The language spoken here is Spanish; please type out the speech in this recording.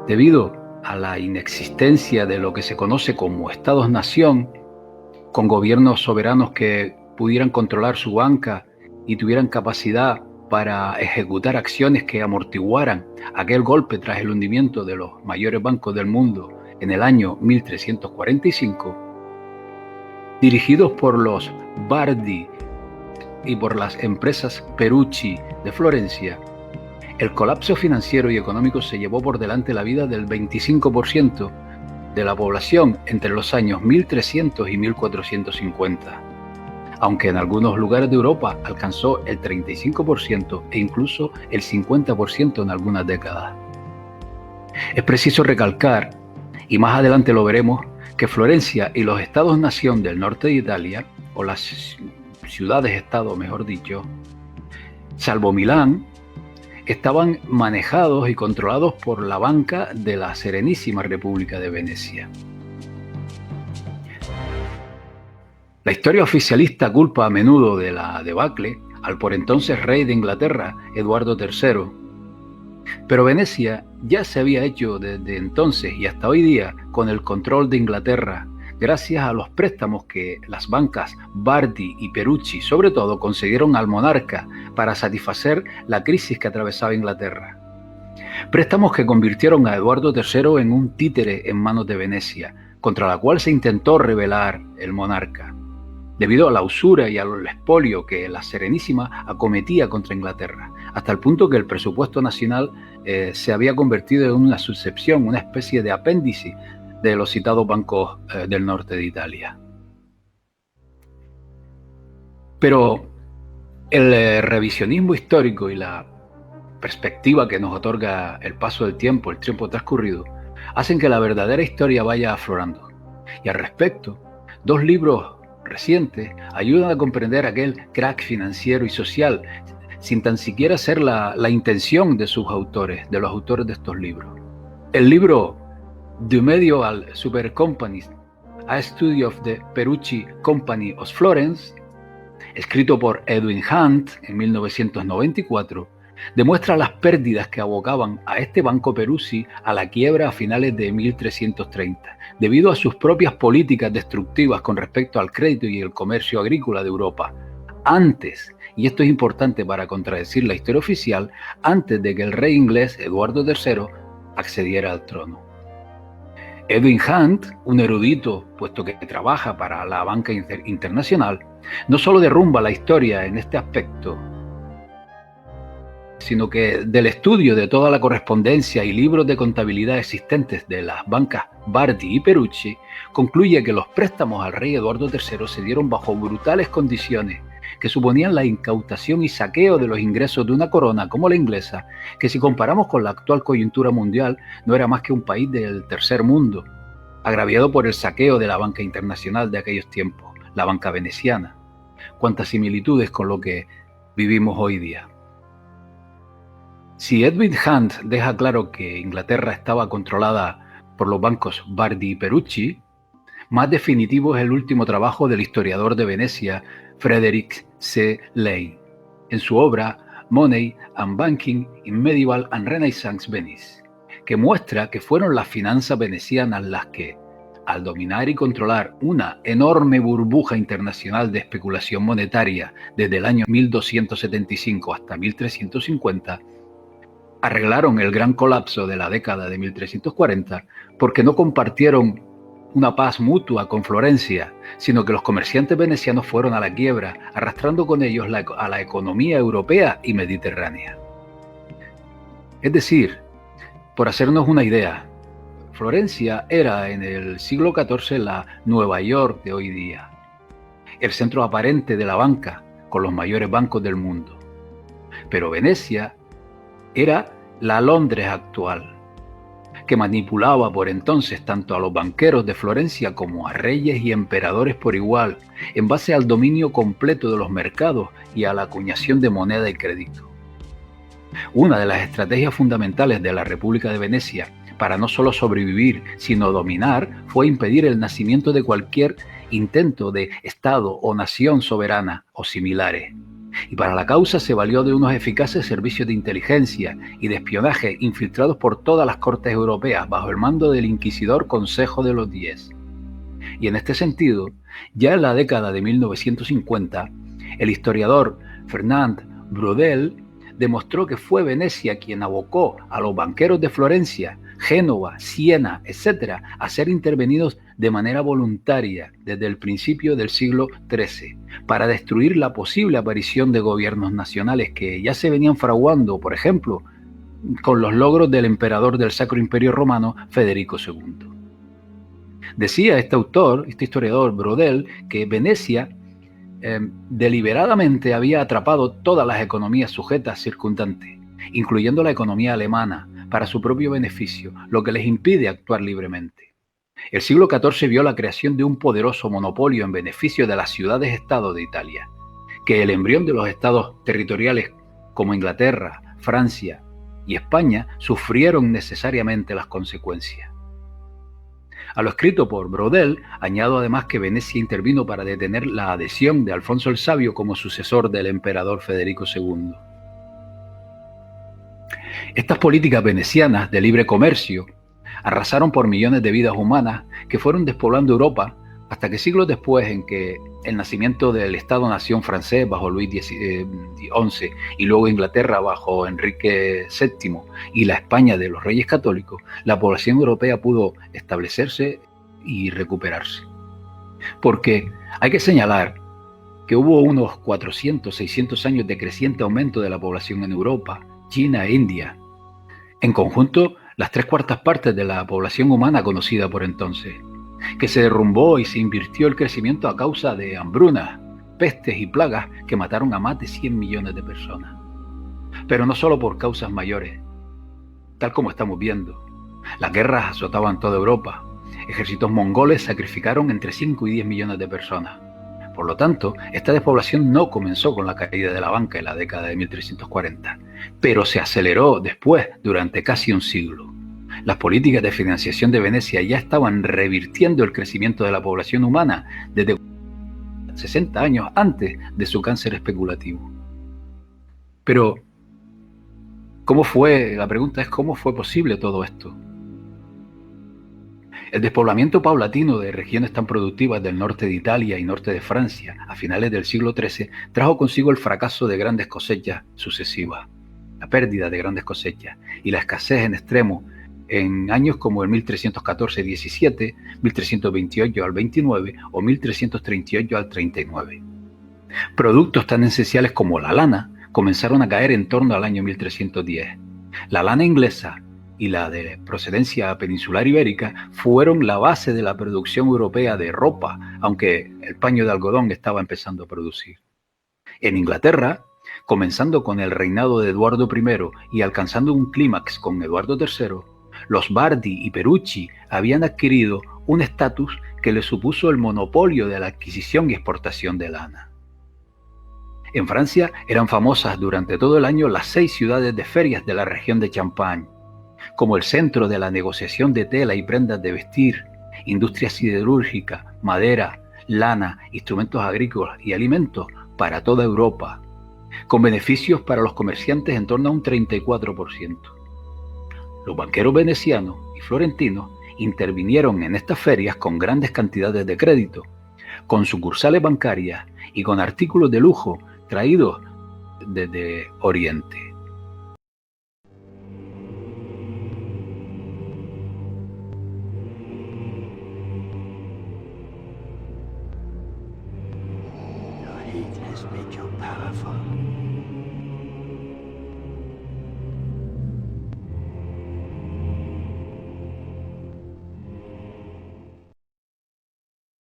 Debido a la inexistencia de lo que se conoce como estados-nación, con gobiernos soberanos que pudieran controlar su banca y tuvieran capacidad para ejecutar acciones que amortiguaran aquel golpe tras el hundimiento de los mayores bancos del mundo en el año 1345, dirigidos por los Bardi y por las empresas Perucci de Florencia, el colapso financiero y económico se llevó por delante la vida del 25% de la población entre los años 1300 y 1450, aunque en algunos lugares de Europa alcanzó el 35% e incluso el 50% en algunas décadas. Es preciso recalcar, y más adelante lo veremos, que Florencia y los estados-nación del norte de Italia, o las ciudades-estado mejor dicho, salvo Milán, estaban manejados y controlados por la banca de la Serenísima República de Venecia. La historia oficialista culpa a menudo de la debacle al por entonces rey de Inglaterra, Eduardo III. Pero Venecia ya se había hecho desde entonces y hasta hoy día con el control de Inglaterra, gracias a los préstamos que las bancas Bardi y Perucci, sobre todo, concedieron al monarca para satisfacer la crisis que atravesaba Inglaterra. Préstamos que convirtieron a Eduardo III en un títere en manos de Venecia, contra la cual se intentó rebelar el monarca, debido a la usura y al expolio que la Serenísima acometía contra Inglaterra, hasta el punto que el presupuesto nacional se había convertido en una subsección, una especie de apéndice de los citados bancos del norte de Italia. Pero el revisionismo histórico y la perspectiva que nos otorga el paso del tiempo, el tiempo transcurrido, hacen que la verdadera historia vaya aflorando. Y al respecto, dos libros recientes ayudan a comprender aquel crack financiero y social, sin tan siquiera ser la intención de sus autores, de los autores de estos libros. El libro The Medieval Super Companies, A Study of the Perucci Company of Florence, escrito por Edwin Hunt en 1994, demuestra las pérdidas que abocaban a este banco Perucci a la quiebra a finales de 1330, debido a sus propias políticas destructivas con respecto al crédito y el comercio agrícola de Europa, antes, y esto es importante para contradecir la historia oficial, antes de que el rey inglés Eduardo III accediera al trono. Edwin Hunt, un erudito, puesto que trabaja para la banca internacional, no solo derrumba la historia en este aspecto, sino que del estudio de toda la correspondencia y libros de contabilidad existentes de las bancas Bardi y Perucci, concluye que los préstamos al rey Eduardo III se dieron bajo brutales condiciones que suponían la incautación y saqueo de los ingresos de una corona como la inglesa, que si comparamos con la actual coyuntura mundial no era más que un país del tercer mundo, agraviado por el saqueo de la banca internacional de aquellos tiempos, la banca veneciana. Cuántas similitudes con lo que vivimos hoy día. Si Edwin Hunt deja claro que Inglaterra estaba controlada por los bancos Bardi y Perucci, más definitivo es el último trabajo del historiador de Venecia, Frederick C. Lane, en su obra Money and Banking in Medieval and Renaissance Venice, que muestra que fueron las finanzas venecianas las que, al dominar y controlar una enorme burbuja internacional de especulación monetaria desde el año 1275 hasta 1350, arreglaron el gran colapso de la década de 1340 porque no compartieron una paz mutua con Florencia, sino que los comerciantes venecianos fueron a la quiebra, arrastrando con ellos a la economía europea y mediterránea. Es decir, por hacernos una idea, Florencia era en el siglo XIV la Nueva York de hoy día, el centro aparente de la banca, con los mayores bancos del mundo. Pero Venecia era la Londres actual, que manipulaba por entonces tanto a los banqueros de Florencia como a reyes y emperadores por igual, en base al dominio completo de los mercados y a la acuñación de moneda y crédito. Una de las estrategias fundamentales de la República de Venecia para no solo sobrevivir, sino dominar, fue impedir el nacimiento de cualquier intento de Estado o nación soberana o similares. Y para la causa se valió de unos eficaces servicios de inteligencia y de espionaje infiltrados por todas las cortes europeas bajo el mando del inquisidor Consejo de los Diez. Y en este sentido, ya en la década de 1950, el historiador Fernand Braudel demostró que fue Venecia quien abocó a los banqueros de Florencia, Génova, Siena, etc., a ser intervenidos de manera voluntaria desde el principio del siglo XIII, para destruir la posible aparición de gobiernos nacionales que ya se venían fraguando, por ejemplo, con los logros del emperador del Sacro Imperio Romano, Federico II. Decía este autor, este historiador Braudel, que Venecia deliberadamente había atrapado todas las economías sujetas circundantes, incluyendo la economía alemana, para su propio beneficio, lo que les impide actuar libremente. El siglo XIV vio la creación de un poderoso monopolio en beneficio de las ciudades-estado de Italia, que el embrión de los estados territoriales como Inglaterra, Francia y España sufrieron necesariamente las consecuencias. A lo escrito por Braudel, añado además que Venecia intervino para detener la adhesión de Alfonso el Sabio como sucesor del emperador Federico II. Estas políticas venecianas de libre comercio arrasaron por millones de vidas humanas que fueron despoblando Europa hasta que siglos después, en que el nacimiento del Estado-nación francés bajo Luis XI y luego Inglaterra bajo Enrique VII y la España de los Reyes Católicos, la población europea pudo establecerse y recuperarse. Porque hay que señalar que hubo unos 400, 600 años de creciente aumento de la población en Europa, China e India. En conjunto, las 3/4 partes de la población humana conocida por entonces, que se derrumbó y se invirtió el crecimiento a causa de hambrunas, pestes y plagas que mataron a más de 100 millones de personas. Pero no solo por causas mayores, tal como estamos viendo. Las guerras azotaban toda Europa. Ejércitos mongoles sacrificaron entre 5 y 10 millones de personas. Por lo tanto, esta despoblación no comenzó con la caída de la banca en la década de 1340, pero se aceleró después durante casi un siglo. Las políticas de financiación de Venecia ya estaban revirtiendo el crecimiento de la población humana desde 60 años antes de su cáncer especulativo. Pero, ¿cómo fue? La pregunta es ¿cómo fue posible todo esto? El despoblamiento paulatino de regiones tan productivas del norte de Italia y norte de Francia a finales del siglo XIII trajo consigo el fracaso de grandes cosechas sucesivas, la pérdida de grandes cosechas y la escasez en extremo en años como el 1314-17, 1328 al 29 o 1338 al 39. Productos tan esenciales como la lana comenzaron a caer en torno al año 1310. La lana inglesa y la de procedencia peninsular ibérica fueron la base de la producción europea de ropa, aunque el paño de algodón estaba empezando a producir. En Inglaterra, comenzando con el reinado de Eduardo I y alcanzando un clímax con Eduardo III, los Bardi y Perucci habían adquirido un estatus que les supuso el monopolio de la adquisición y exportación de lana. En Francia eran famosas durante todo el año las 6 ciudades de ferias de la región de Champagne, como el centro de la negociación de tela y prendas de vestir, industria siderúrgica, madera, lana, instrumentos agrícolas y alimentos para toda Europa, con beneficios para los comerciantes en torno a un 34%. Los banqueros venecianos y florentinos intervinieron en estas ferias con grandes cantidades de crédito, con sucursales bancarias y con artículos de lujo traídos desde Oriente. Your heat has made you powerful.